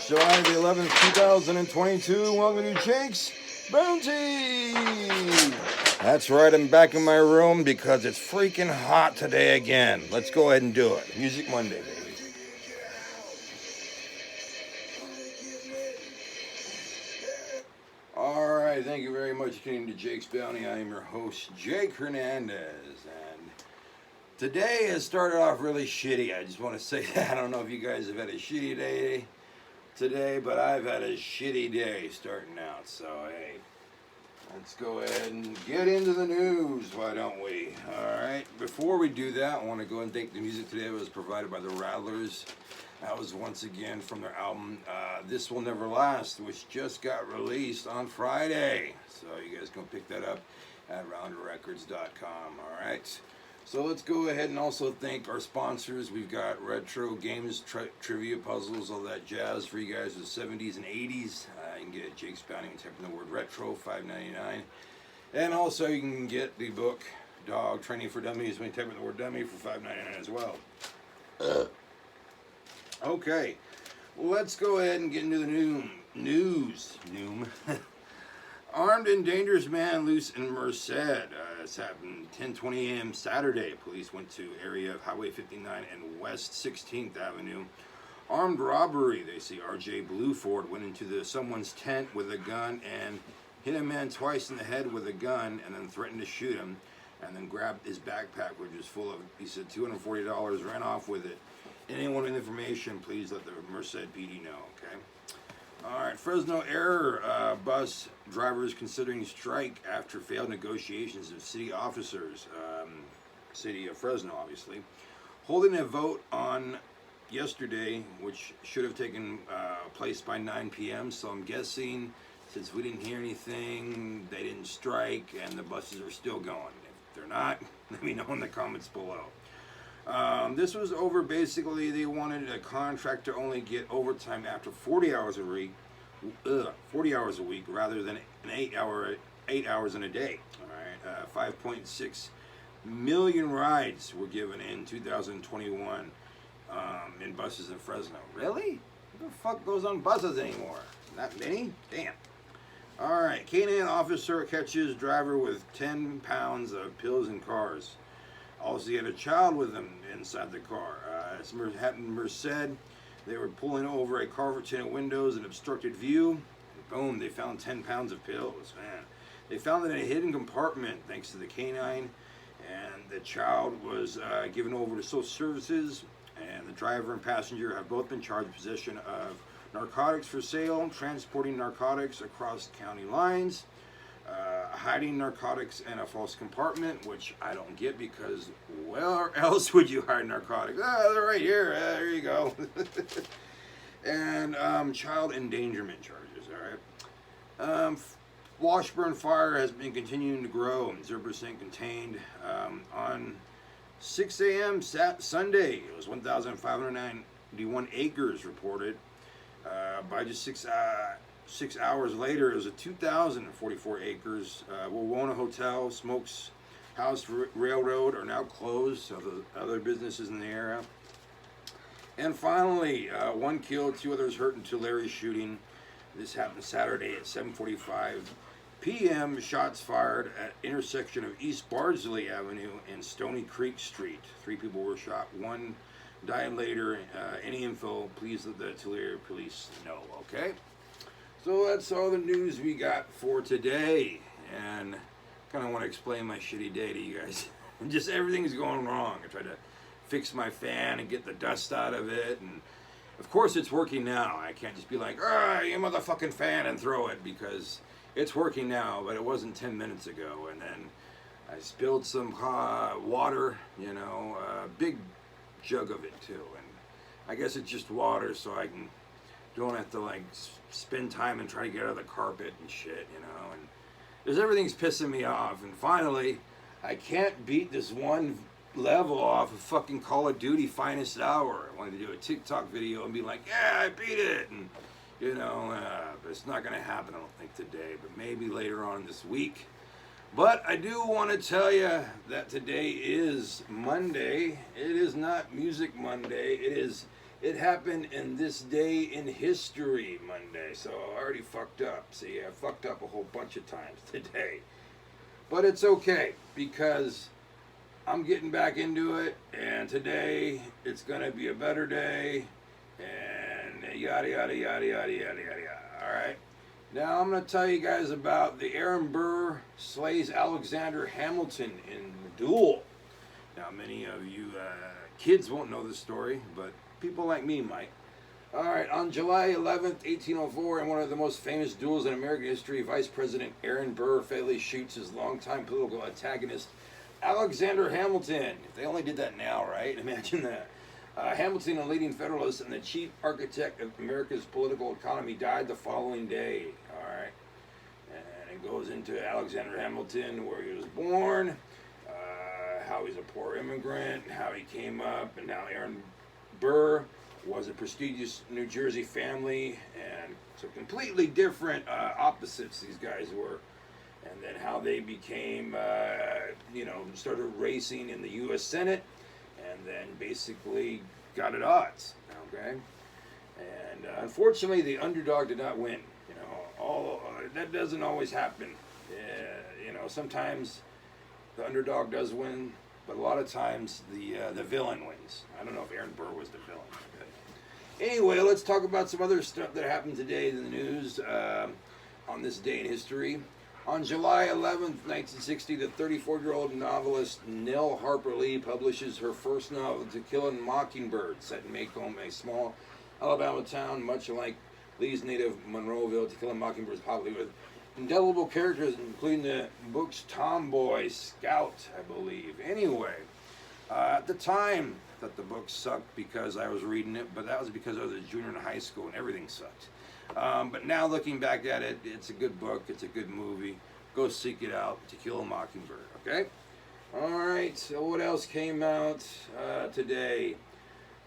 July the 11th, 2022. Welcome to Jake's Bounty. That's right, I'm back in my room because it's freaking hot today again. Let's go ahead and do it. Music Monday, baby. All right, thank you very much for tuning to Jake's Bounty. I am your host, Jake Hernandez, and today has started off really shitty. I just want to say that. I don't know if you guys have had a shitty day today, but I've had a shitty day starting out. So, hey, let's go ahead and get into the news, why don't we? All right, before we do that, I want to go ahead and thank the music today was provided by the Rattlers. That was once again from their album, This Will Never Last, which just got released on Friday. So you guys can pick that up at rounderrecords.com, all right? So let's go ahead and also thank our sponsors. We've got retro games, trivia puzzles, all that jazz for you guys with 70s and 80s. You can get it at Jake's Bounty and type in the word retro, $5.99. And also you can get the book, Dog Training for Dummies, when you type in the word dummy for $5.99 as well. Okay, let's go ahead and get into the news. Armed and dangerous man loose in Merced. This happened 10:20 a.m. Saturday. Police went to area of Highway 59 and West 16th Avenue. Armed robbery. They see R.J. Blueford went into someone's tent with a gun and hit a man twice in the head with a gun and then threatened to shoot him and then grabbed his backpack, which was full of, he said, $240, ran off with it. Anyone with information, please let the Merced PD know, okay? All right, Fresno Air bus drivers considering strike after failed negotiations of city officers, city of Fresno, obviously, holding a vote on yesterday, which should have taken place by 9 p.m., so I'm guessing since we didn't hear anything, they didn't strike, and the buses are still going. If they're not, let me know in the comments below. This was over, basically, they wanted a contract to only get overtime after 40 hours a week, rather than an 8 hours in a day. All right, 5.6 million rides were given in 2021 in buses in Fresno. Really? What the fuck goes on buses anymore? Not many? Damn. All right, K-9 officer catches driver with 10 pounds of pills in cars. Also, he had a child with him inside the car. It's happened in Merced. They were pulling over a car for tinted windows and obstructed view. Boom, they found 10 pounds of pills, man. They found it in a hidden compartment thanks to the canine. And the child was given over to social services. And the driver and passenger have both been charged with possession of narcotics for sale, transporting narcotics across county lines, hiding narcotics in a false compartment, which I don't get because where else would you hide narcotics? Oh, they're right here. There you go. And child endangerment charges, all right? Washburn fire has been continuing to grow, 0% contained. On 6 a.m. Sunday, it was 1,591 acres reported. By just 6 hours later, it was 2,044 acres. Wawona Hotel, Smokes House Railroad are now closed, so the other businesses in the area. And finally, one killed, 2 others hurt in Tulare shooting. This happened Saturday at 7:45 p.m. Shots fired at intersection of East Bardsley Avenue and Stony Creek Street. 3 people were shot. 1 died later. Any info, please let the Tulare police know, okay? So that's all the news we got for today, and kind of want to explain my shitty day to you guys. Just everything's going wrong. I tried to fix my fan and get the dust out of it, and of course it's working now. I can't just be like, you motherfucking fan, and throw it, because it's working now, but it wasn't 10 minutes ago. And then I spilled some water, you know, a big jug of it too, and I guess it's just water, so I don't have to like spend time and try to get out of the carpet and shit, you know, and there's everything's pissing me off. And finally, I can't beat this one level off of fucking Call of Duty Finest Hour. I wanted to do a TikTok video and be like, yeah, I beat it, and you know, but it's not gonna happen, I don't think today, but maybe later on this week. But I do want to tell you that today is Monday. It is not Music Monday. It is It happened in this day in history, Monday. So I already fucked up. See, I fucked up a whole bunch of times today. But it's okay because I'm getting back into it, and today it's gonna be a better day, and yada yada yada yada yada yada. All right. Now I'm gonna tell you guys about the Aaron Burr slays Alexander Hamilton in the duel. Now many of you kids won't know this story, but people like me might. All right, on July 11th, 1804, in one of the most famous duels in American history, Vice President Aaron Burr fatally shoots his longtime political antagonist, Alexander Hamilton. If they only did that now, right? Imagine that. Hamilton, a leading Federalist and the chief architect of America's political economy, died the following day. All right. And it goes into Alexander Hamilton, where he was born, how he's a poor immigrant, how he came up, and how Aaron Burr was a prestigious New Jersey family, and so completely different opposites these guys were. And then how they became, started racing in the U.S. Senate, and then basically got at odds, okay? And unfortunately, the underdog did not win. That doesn't always happen. Sometimes the underdog does win, but a lot of times the villain wins. I don't know if Aaron Burr was the villain. But anyway, let's talk about some other stuff that happened today in the news on this day in history. On July 11th, 1960, the 34-year-old novelist Nell Harper Lee publishes her first novel, To Kill a Mockingbird, set in Macomb, a small Alabama town, much like Lee's native Monroeville. To Kill a Mockingbird is popular with indelible characters, including the book's tomboy Scout, I believe. Anyway, at the time, I thought the book sucked because I was reading it, but that was because I was a junior in high school and everything sucked. But now looking back at it, it's a good book, it's a good movie. Go seek it out, To Kill a Mockingbird, okay? All right, so what else came out today?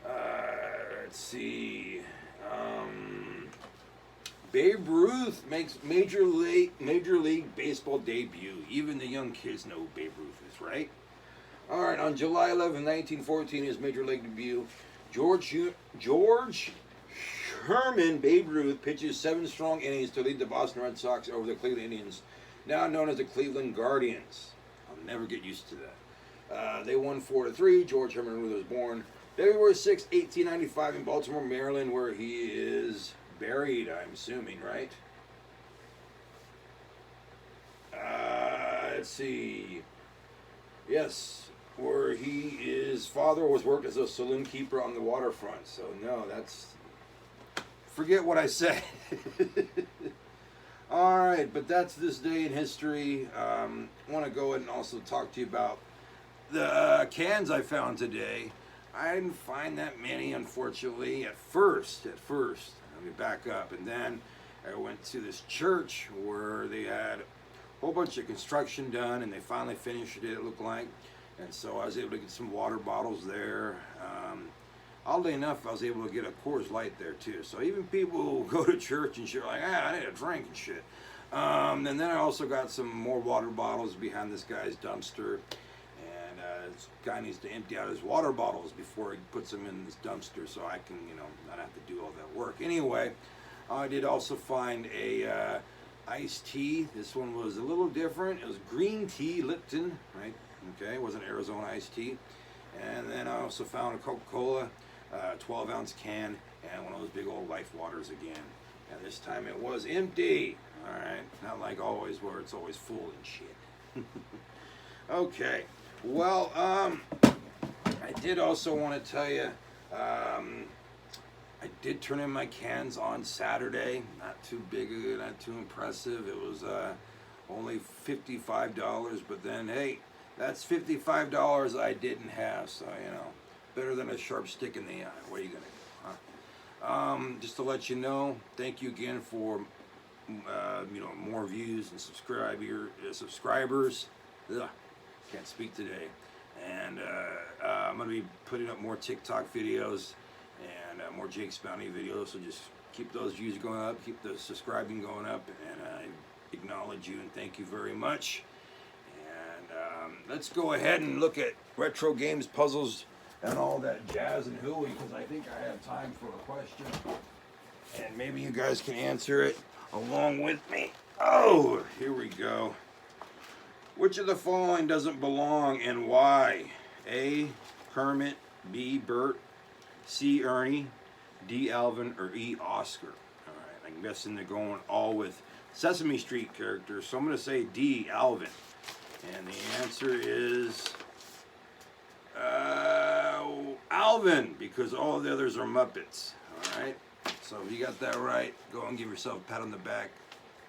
Let's see. Babe Ruth makes Major League Baseball debut. Even the young kids know who Babe Ruth is, right? All right, on July 11, 1914, his Major League debut, George Herman Babe Ruth pitches 7 strong innings to lead the Boston Red Sox over the Cleveland Indians, now known as the Cleveland Guardians. I'll never get used to that. They won 4-3. George Herman Ruth was born February 6, 1895 in Baltimore, Maryland, where he is buried, I'm assuming, right? Let's see. Yes, where his father was worked as a saloon keeper on the waterfront. So no, forget what I said. All right, but that's this day in history. I want to go ahead and also talk to you about the cans I found today. I didn't find that many, unfortunately, at first. Let me back up. And then I went to this church where they had a whole bunch of construction done, and they finally finished it looked like. And so I was able to get some water bottles there. Oddly enough, I was able to get a Coors Light there too. So even people who go to church and shit are like, I need a drink and shit. And then I also got some more water bottles behind this guy's dumpster. And this guy needs to empty out his water bottles before he puts them in this dumpster so I can, not have to do all that work. Anyway, I did also find a iced tea. This one was a little different. It was green tea, Lipton, right? Okay, it wasn't Arizona iced tea. And then I also found a Coca-Cola 12-ounce can and one of those big old Life Waters again. And this time it was empty. All right, not like always where it's always full and shit. Okay, well, I did also want to tell you, I did turn in my cans on Saturday. Not too big, not too impressive. It was only $55, but then, hey, that's $55 I didn't have, so, better than a sharp stick in the eye. What are you going to do, huh? Just to let you know, thank you again for, more views and subscribers. Ugh, can't speak today. And I'm going to be putting up more TikTok videos and more Jake's Bounty videos, so just keep those views going up, keep the subscribing going up, and I acknowledge you and thank you very much. Let's go ahead and look at retro games, puzzles, and all that jazz and hooey, because I think I have time for a question. And maybe you guys can answer it along with me. Oh, here we go. Which of the following doesn't belong and why? A, Kermit, B, Bert, C, Ernie, D, Alvin, or E, Oscar? All right, I'm guessing they're going all with Sesame Street characters, so I'm going to say D, Alvin. And the answer is Alvin, because all the others are Muppets. All right, so if you got that right, go and give yourself a pat on the back.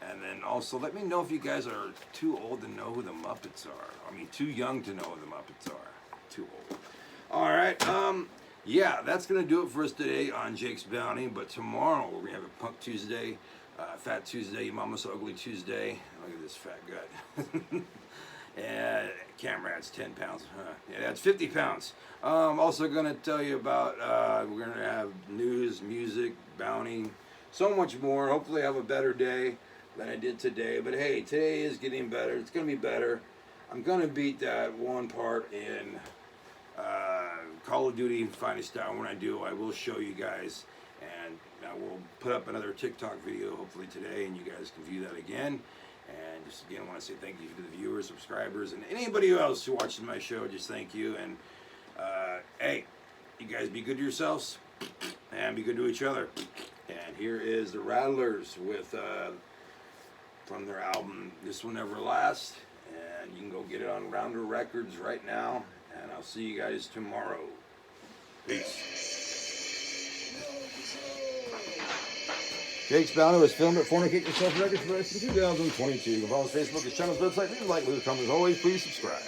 And then also let me know if you guys are too old to know who the Muppets are. I mean, too young to know who the Muppets are. Too old. All right. Yeah, that's going to do it for us today on Jake's Bounty. But tomorrow we're going to have a Punk Tuesday, Fat Tuesday, Mama's Ugly Tuesday. Look at this fat gut. And Camrad's 10 pounds. Yeah, that's 50 pounds. Also going to tell you about, we're going to have news, music, bounty, so much more. Hopefully I have a better day than I did today. But hey, today is getting better. It's going to be better. I'm going to beat that one part in Call of Duty Finest Hour. When I do, I will show you guys. And I will put up another TikTok video hopefully today, and you guys can view that again. And just again, I want to say thank you to the viewers, subscribers, and anybody else who watches my show. Just thank you. And hey, you guys be good to yourselves and be good to each other. And here is the Rattlers with from their album This Will Never Last. And you can go get it on Rounder Records right now. And I'll see you guys tomorrow. Peace. Jake's Bounty was filmed at Fornicate Yourself Records for us in 2022. Go follow us on Facebook, his channel's website. Leave a like, leave a comment. As always, please subscribe.